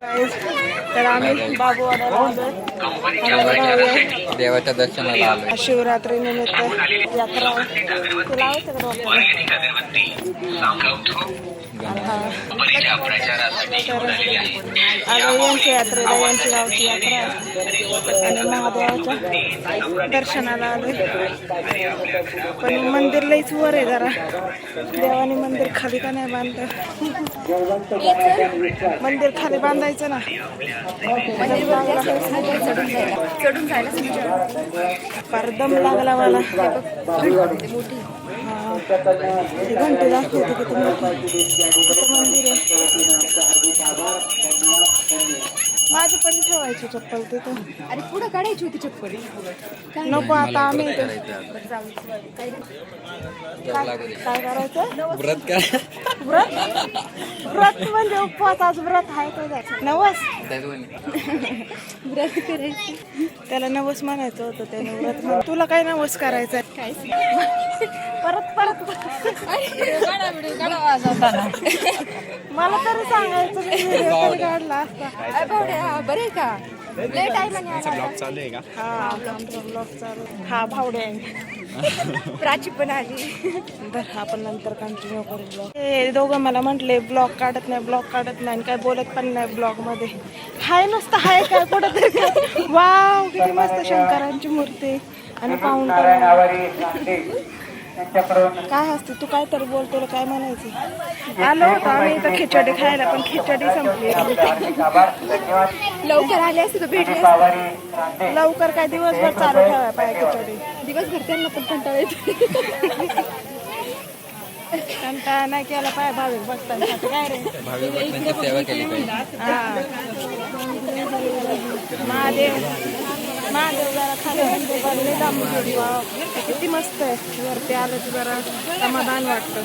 तर आम्ही बाबूवाड्याला देवाच्या दर्शनाला आलोय. शिवरात्री निमित्त यात्रा यांची यात्रेला यांची गावची यात्रा आणि महादेवाच्या दर्शनाला आलोय. पण मंदिर लईच वर आहे जरा, देवाने मंदिर खाली का नाही बांधलं. मंदिर खाली बांधायचं ना, चढून जायला फार दम लागला मला. घंटे दाखवते की मंदिर आहे. माझी पण ठेवायची चप्पल तिथं. अरे पुढं काढायची होती चप्पल. नको आता आम्ही व्रत काय करायचं. व्रत काय? व्रत व्रत म्हणजे उपवास. आज व्रत आहे तो द्यायचं. नवस व्रत करायचं. त्याला नवस म्हणायचं होतं, त्याने व्रत म्हण. तुला काय नवस करायचं? काय परत मला तरी सांगायचं की व्हिडिओ तरी काढला असता. बरे का लय टाइम चालू आहे का? हा आमचा ब्लॉग चालू. हा भावडे प्राची पण आली. बरं आपण नंतर कंटिन्यू करू ब्लॉग. हे दोघं मला म्हटले ब्लॉग काढत नाही आणि काय बोलत पण नाही ब्लॉग मध्ये. हाय नुसतं हाय काय कुठं तरी. वाव किती मस्त शंकरांची मूर्ती आणि पाऊंडर. काय असते तू काय तर बोल, तुला काय म्हणायचं. आलो होतो आम्ही इथं खिचडी खायला, पण खिचडी संपली. लवकर आले असते तर भेटले असते. लवकर काय दिवसभर चालू ठेवायला पाहिजे खिचडी. दिवसभर त्यांना पण कंटाळा येतो. कंटाळा नाही केला पाहिजे भाविक भक्तांसाठी. काय रे भाविक भक्तांची सेवा केली पाहिजे. हा महादेव जरा खाली बनले दामोदर. वाव किती मस्त आहे. वरती आलं की जरा समाधान वाटतं.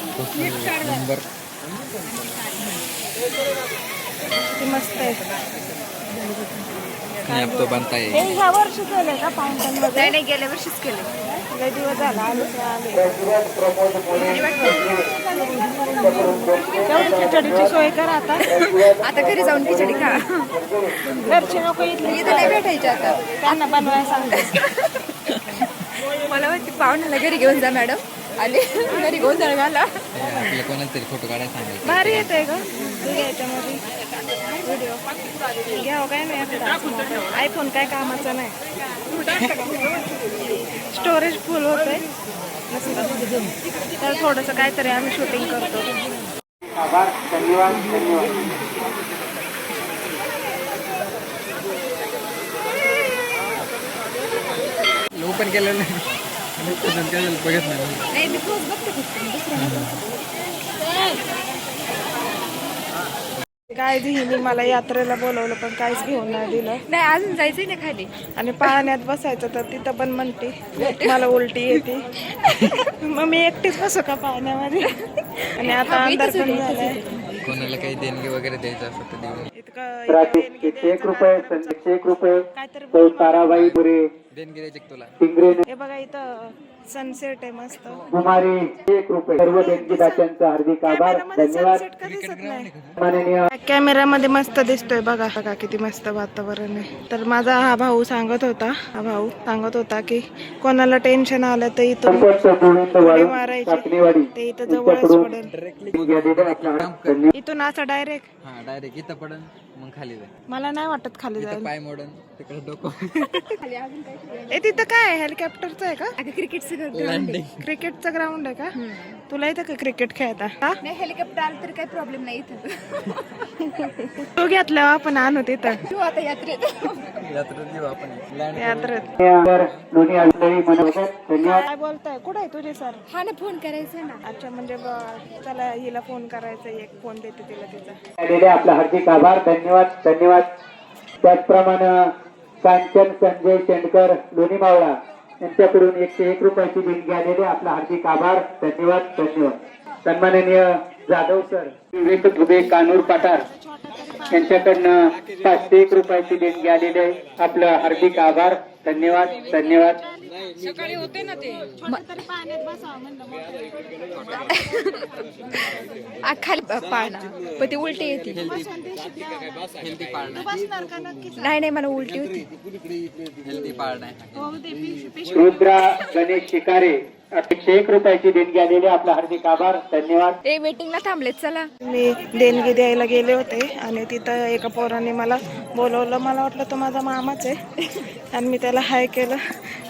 किती मस्त आहे. तो बनता हे ह्या वर्षी केलंय का फाउंटन मध्ये? नाही गेल्या वर्षीच केले. लय दिवस झाला आले आले. तेवढी खिचडीची सोय कर आता. आता घरी जाऊन खिचडी खा. घरचे नको इथले इथं नाही भेटायचे आता. त्यांना बनवायला सांगायचं. मला वाटतं पाहुण्याला घरी घेऊन जा मॅडम. आले घरी घेऊन जा घाला. आपल्या कोणाला तरी फोटो काढायला सांगायचं. भारी येते ग तू याच्यामध्ये व्हिडिओ घ्यावं. काय नाही आयफोन काय कामाचा नाही. स्टोरेज फुल होतंय तर थोडंसं काहीतरी आम्ही शूटिंग करतो. ओपन केलेलं नाही, बघत नाही. नाही मी रोज बघते फक्त. काय हिने मला यात्रेला बोलवलं पण काहीच घेऊन नाही दिलं. नाही अजून जायचंय ना खाली. आणि पाण्यात बसायचं तर तिथं पण म्हणते मला उलटी येते. मग मी एकटीच बसू का पाण्यामध्ये. आणि आता अंधार पण झालाय. कोणाला काही देणगी वगैरे द्यायचं असं तर देऊन. इतकं 1 रुपये, 1 रुपये, काहीतरी ताराबाई पुरे, देणगी द्यायची का तुला? हे बघा इथं सनसेट आहे मस्त. कुमारी 1 रुपये. सर्व देणगीदात्यांचा हार्दिक आभार, धन्यवाद. सनसेट का दिसत नाही. माननीय कॅमेऱ्यामध्ये मस्त दिसतोय बघा बघा किती मस्त वातावरण आहे. तर माझा हा भाऊ सांगत होता की कोणाला टेन्शन आलं तर इथून उडी मारायची, ते इथं जवळच पडेल. इथून असं डायरेक्ट. हा डायरेक्ट इथं पडन मग खाली जाईल. मला नाही वाटत खाली इथं जाईल. पाय मोडन तिकडे डोकं. ए तिथं काय हेलिकॉप्टरचं आहे का? क्रिकेटचं क्रिकेटचं ग्राउंड आहे का? तुला येतं का क्रिकेट खेळता? नाही हेलिकॉप्टर आलं तर काही प्रॉब्लेम नाही इथं. तो घेतल्यावर आपण आणू तिथं तू आता यात्रेत. यात्रेत येऊ आपण. यात्रेत. दोन्ही आजही मनवतात. धन्यवाद. काय बोलताय? कुठे आहे तुझे सर? हा ना फोन करायचा ना. अच्छा म्हणजे चला हिला फोन करायचा. एक फोन देते तिला तिचा. आलेले आपला हार्दिक आभार, धन्यवाद धन्यवाद. त्याचप्रमाणे कांचन संजय शेंडकर लोणी मावळा यांच्याकडून 101 रुपयाची देणगी आलेली. आपला हार्दिक आभार, धन्यवाद धन्यवाद. सन्माननीय जाधव सर, विवेक दुबे कानूर पाटार यांच्याकडनं 501 रुपयाची देणगी आलेली आहे. आपलं हार्दिक आभार, धन्यवाद धन्यवाद. खाली पाळणा पण ती उलटी येते. हेल्दी पाळणा नाही नाही मला उलटी होती. हेल्दी पाळणा आहे. रुद्रा गणेश शिकारे 101 रुपयाची देणगी आलेली आपला हार्दिक आभार धन्यवाद. ते वेटिंगला थांबलेत चला. मी देणगी द्यायला गेले होते आणि तिथं एका पोराने मला बोलवलं. मला वाटलं तो माझा मामाच आहे आणि मी त्याला हाय केलं.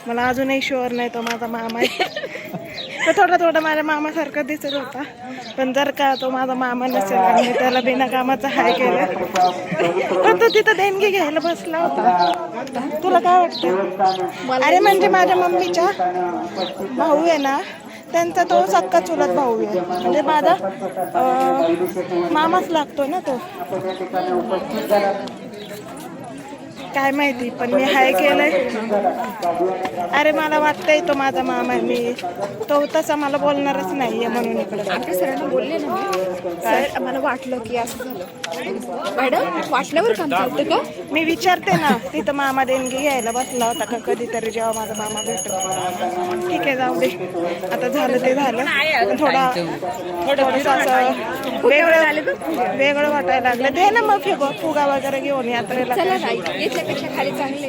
मला अजूनही शुअर नाही तो माझा मामा आहे. तो थोडा थोडा माझ्या मामासारखा दिसत होता, पण जर का तो माझा मामा नसेल आणि मी त्याला बिना कामाचा हाय केलं तर तो तिथं देणगी घ्यायला बसला होता. तुला काय वाटतं? अरे म्हणजे माझ्या मम्मीच्या भाऊ आहे ना, त्यांचा तो सक्का चुलत भाऊ आहे, म्हणजे माझा मामाच लागतो ना तो. काय माहिती, पण मी हाय केलंय. अरे मला वाटतंय तो माझा मामा आहे. मी तो तसा मला बोलणारच नाहीये म्हणून इकडे आपल्या सरांना बोलले ना सर मला वाटलं की असं झालं. मॅडम वाटल्यावर काम चालतं का? मी विचारते ना, तिथं मामा देणगी घ्यायला बसला होता का कधीतरी जेव्हा माझा मामा भेटतो. ठीक आहे जाऊ दे, आता झालं ते झालं. थोडंसं असं वेगळं वाटायला लागलं. दे ना मग फुगा वगैरे घेऊन यात्रेला. चला नाही याच्यापेक्षा खाली चांगले.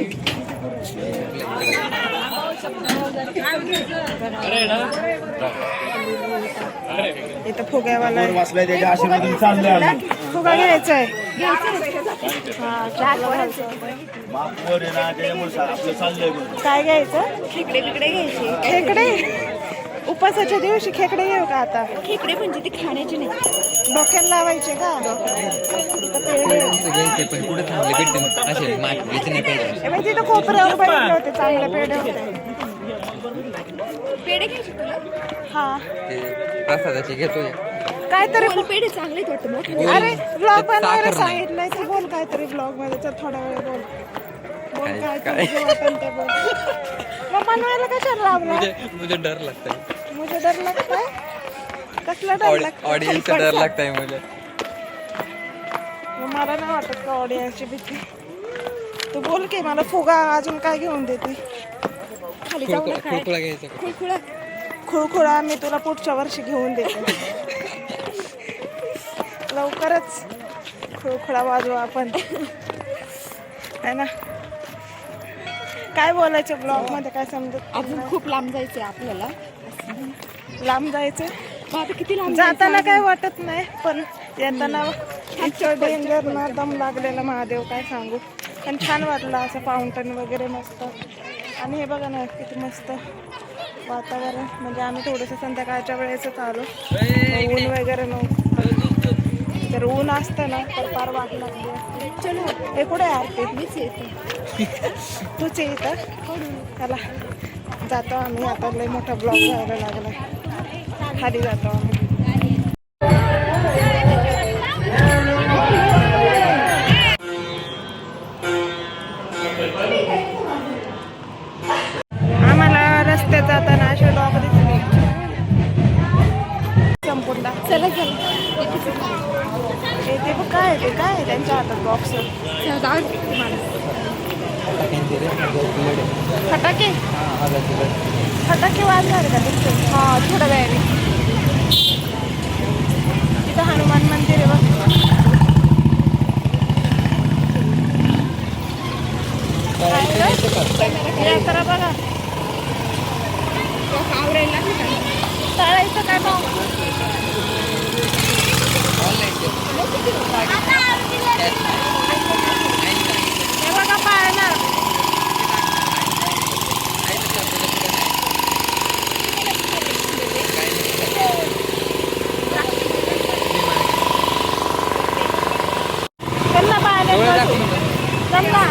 इथं फुग्यावाला आहे. त्याच्या आशीर्वादाने चाललंय. फुगा घ्यायचा आहे. बापवर आहे ना, त्याच्यामुळे आपलं चाललंय. काय घ्यायचं? खेकडे बिकडे घ्यायचे. खेकडे उपासाच्या दिवशी खेकडे घेऊ का आता? खेकडे म्हणजे ते खाण्याचे नाही, डोक्याला लावायचे का? घ्यायचे पण कुठे चांगले भेटते असे घ्यायचे नाही पाहिजे. तिथं कोपऱ्यावर बनवले होते, चांगले पेढे होते. पेढे घ्यायचे तुला? हा ते प्रसादाचे घेतोय. काहीतरी मला पेढे चांगले वाटतं मोठे. अरे ब्लॉग बनवायला साखर नाही. सांगितलंय तर बोल काहीतरी ब्लॉग मध्ये. तर थोडा वेळ बोल काय- काहीतरी जे वाटेल ते बोल. मग बनवायला कशाला लावला? मुझे डर लगता है. मुझे डर लगता है. कसला डर लागतो? ऑडियन्स डर लगता है मुझे. मग मला नाही वाटत का ऑडियन्सची भीती. तू बोल की मला फुगा अजून काय घेऊन देते? खाली जाऊ नका. खुळखुळा घ्यायचा का? खुळखुळा खुळखुळा मी तुला पुढच्या वर्षी घेऊन देते. लवकरच खुळखुळा वाजवू आपण, है ना? काय बोलायचं ब्लॉग मध्ये काय समजत? अजून खूप लांब जायचंय आपल्याला. लांब जायचं. मग आता किती लांब जाताना काय वाटत नाही, पण येताना डेंजर ना, दम लागलेला महादेव काय सांगू. पण छान वाटलं असं फाउंटन वगैरे मस्त. आणि हे बघा ना किती मस्त वातावरण. म्हणजे आम्ही थोडंसं संध्याकाळच्या वेळेसच आलो, ऊन वगैरे नव्हतं. जर ऊन असतं ना तर फार वाट लागली असते. चलो हे कुठे आरती? मीच येते. तूच येतं. चला जातो आम्ही आता. लय मोठा ब्लॉग व्हायला लागला. खाली जातो आम्ही. आम्हाला रस्त्यात जाताना असे डॉग दिसले. संपूर्ण चला चला ते बघ काय ते काय त्यांच्या हातात बॉक्स. जाऊ दे तुम्हाला. फटाके फटाके वाजणार का तुमचे? हा थोड्या वेळाने. तिथं हनुमान मंदिर आहे बघ. यात्रा बघा. आवरायला तळायचं काय भाऊ? हे बघा पाळणा. त्यांना पाळण्यात त्यांना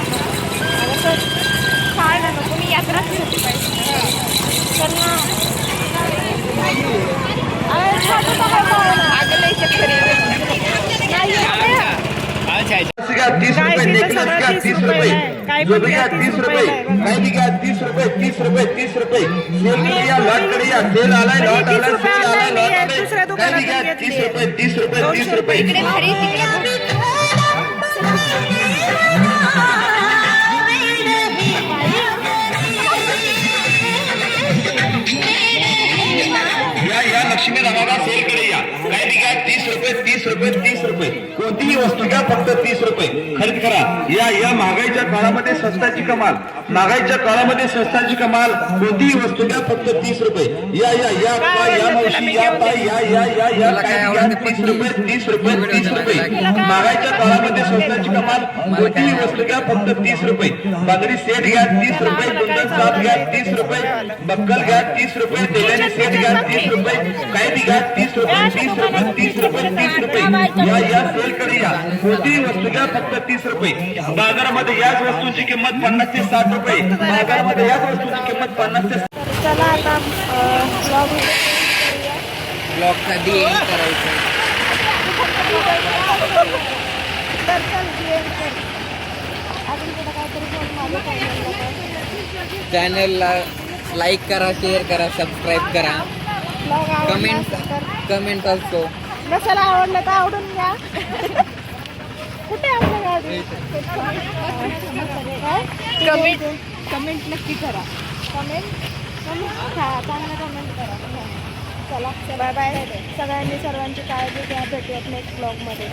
पाळणा नको, मी यात्राच होती पाहिजे. त्यांना अरे छोटं काय पाळणा. आगं लय चक्कर येते. नाही येत. का 30 रुपये नेकलेस का 30 रुपये, जो भी का 30 रुपये, काही का 30 रुपये 30 रुपये 30 रुपये. सोनकडिया लॉटकडिया सेल आलाय, लॉट आलाय, सेल आलाय, लॉट आलाय. काही का 30 रुपये 30 रुपये 30 रुपये. इकडे भारी तिकडे वस्तू घ्या फक्त 30 रुपये खरेदी करा. या महागाईच्या काळामध्ये स्वस्ताची कमाल, महागाईच्या काळामध्ये स्वस्ताची कमाल. कोणतीही वस्तू घ्या फक्त 30 रुपये. या मावशी या ताई या काय घ्या 30 रुपये 30 रुपये 30 रुपये. महागाईच्या काळामध्ये स्वस्ताची कमाल. कोणतीही वस्तू घ्या फक्त 30 रुपये. बाजरी सेट घ्या 30 रुपये. कुंदन साप घ्या 30 रुपये. बक्कल घ्या 30 रुपये. तेलाने सेट घ्या 30 रुपये. कैदी घ्या 30 रुपये 30 रुपये 30 रुपये 30 रुपये. या सेलकडे या. कोणतीही वस्तू घ्या फक्त 30 रुपये. बाजारामध्ये याच वस्तूंची किंमत 50 ते 60 रुपये. बाजारामध्ये याच वस्तूंची किंमत 50 ते तर चला आता ब्लॉग कधी एंड करायचं. तर चल end कर. अजून कुठं काहीतरी बोल माझ्या channel ला. चॅनलला लाईक करा, शेअर करा, सबस्क्राईब करा, Vlog आवडला कमेंट असेल तर कमेंट असतो. नसेल आवडलं तर आवडून घ्या. कुठे आपलं गाडी कमेंट नक्की करा. कमेंट चांगलं कमेंट करा. चला बाय बाय. सगळ्यांनी सर्वांची काळजी घ्या. भेटूयात नेक्स्ट ब्लॉगमध्ये.